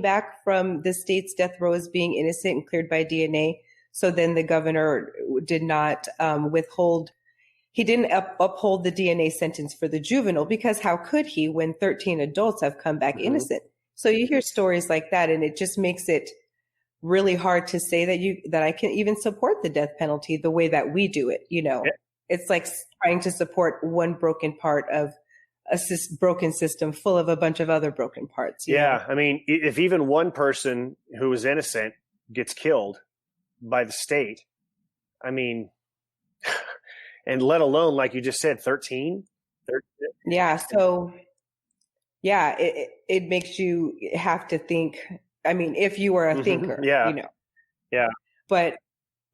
back from the state's death row as being innocent and cleared by DNA. So then the governor did not withhold. He didn't uphold the DNA sentence for the juvenile, because how could he when 13 adults have come back innocent? So you hear stories like that, and it just makes it really hard to say that I can even support the death penalty the way that we do it. It's like trying to support one broken part of a broken system full of a bunch of other broken parts. You know? I mean, if even one person who is innocent gets killed by the state, I mean, and let alone, like you just said, 13. Yeah. So, yeah, it makes you have to think. I mean, if you are a thinker, Yeah. But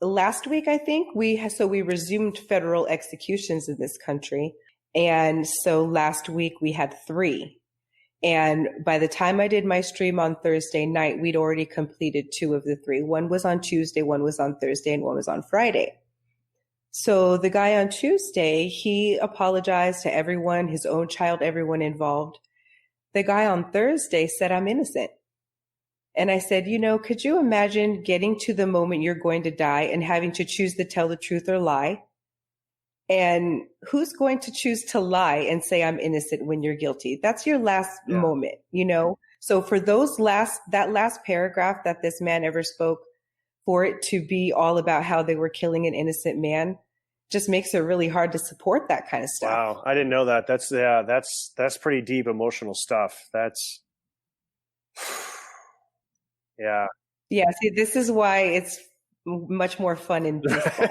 last week, I think we resumed federal executions in this country. And so last week we had 3. And by the time I did my stream on Thursday night, we'd already completed 2 of the 3. One was on Tuesday, one was on Thursday, and one was on Friday. So the guy on Tuesday, he apologized to everyone, his own child, everyone involved. The guy on Thursday said, "I'm innocent." And I said, could you imagine getting to the moment you're going to die and having to choose to tell the truth or lie? And who's going to choose to lie and say I'm innocent when you're guilty? That's your last moment, So for that last paragraph that this man ever spoke, for it to be all about how they were killing an innocent man, just makes it really hard to support that kind of stuff. Wow, I didn't know that. That's pretty deep emotional stuff. That's yeah. Yeah. See, this is why it's much more fun in baseball.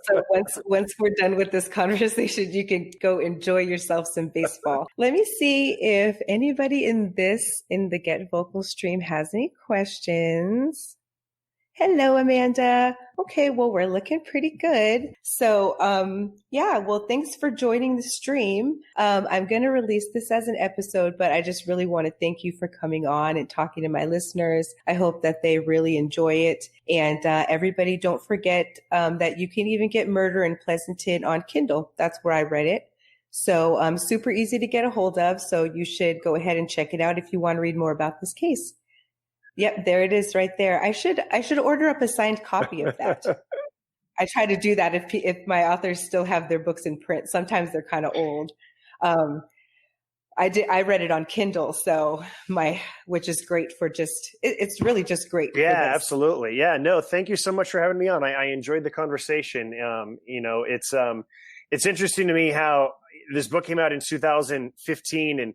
So once we're done with this conversation, you can go enjoy yourself some baseball. Let me see if anybody in the Get Vocal stream has any questions. Hello, Amanda. Okay, well, we're looking pretty good. So, well, thanks for joining the stream. I'm going to release this as an episode, but I just really want to thank you for coming on and talking to my listeners. I hope that they really enjoy it. And everybody, don't forget that you can even get Murder in Pleasanton on Kindle. That's where I read it. So super easy to get a hold of. So you should go ahead and check it out if you want to read more about this case. Yep, there it is right there. I should order up a signed copy of that. I try to do that if my authors still have their books in print. Sometimes they're kind of old. I read it on Kindle, which is great for it's really just great. Yeah, absolutely. Yeah, no, thank you so much for having me on. I enjoyed the conversation. It's interesting to me how this book came out in 2015, and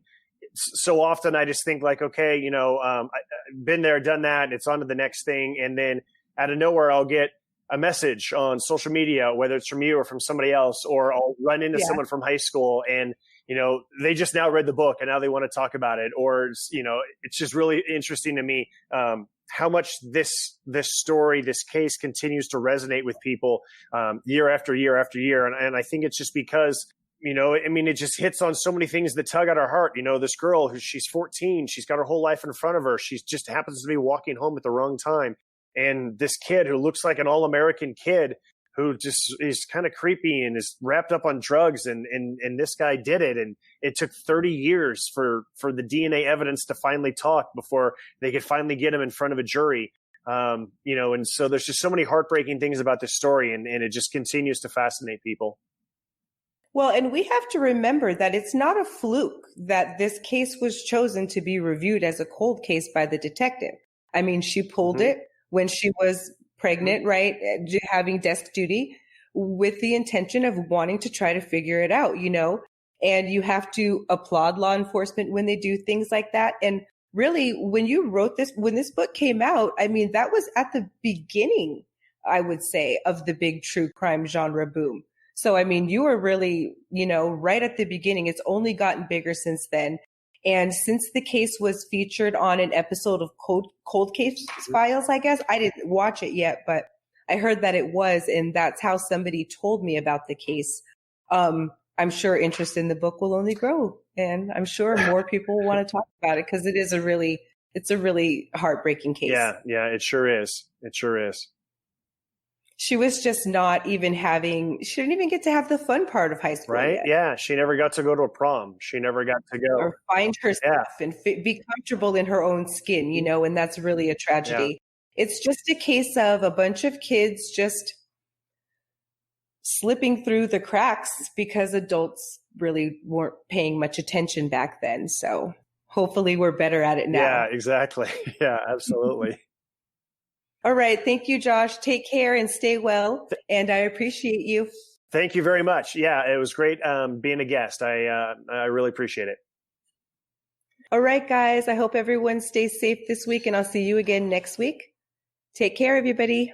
so often I just think like, okay, I've been there, done that, and it's on to the next thing. And then out of nowhere, I'll get a message on social media, whether it's from you or from somebody else, or I'll run into someone from high school and, they just now read the book and now they want to talk about it. Or, it's just really interesting to me how much this story, this case continues to resonate with people year after year after year. And I think it's just because it just hits on so many things that tug at our heart. This girl she's 14, she's got her whole life in front of her. She just happens to be walking home at the wrong time. And this kid who looks like an all-American kid who just is kind of creepy and is wrapped up on drugs. And this guy did it. And it took 30 years for the DNA evidence to finally talk before they could finally get him in front of a jury. And so there's just so many heartbreaking things about this story, and it just continues to fascinate people. Well, and we have to remember that it's not a fluke that this case was chosen to be reviewed as a cold case by the detective. I mean, she pulled it when she was pregnant, right? Having desk duty with the intention of wanting to try to figure it out, and you have to applaud law enforcement when they do things like that. And really, when this book came out, I mean, that was at the beginning, I would say, of the big true crime genre boom. So, I mean, you were really, right at the beginning. It's only gotten bigger since then. And since the case was featured on an episode of Cold Case Files, I guess, I didn't watch it yet, but I heard that it was, and that's how somebody told me about the case. I'm sure interest in the book will only grow, and I'm sure more people will want to talk about it because it's a really heartbreaking case. Yeah, it sure is. It sure is. she was just not even she didn't even get to have the fun part of high school. Right? Yet. Yeah. She never got to go to a prom. She never got to go. Or find herself and be comfortable in her own skin, and that's really a tragedy. Yeah. It's just a case of a bunch of kids just slipping through the cracks because adults really weren't paying much attention back then. So hopefully we're better at it now. Yeah, exactly. Yeah, absolutely. All right. Thank you, Josh. Take care and stay well. And I appreciate you. Thank you very much. Yeah, it was great being a guest. I really appreciate it. All right, guys. I hope everyone stays safe this week, and I'll see you again next week. Take care, everybody.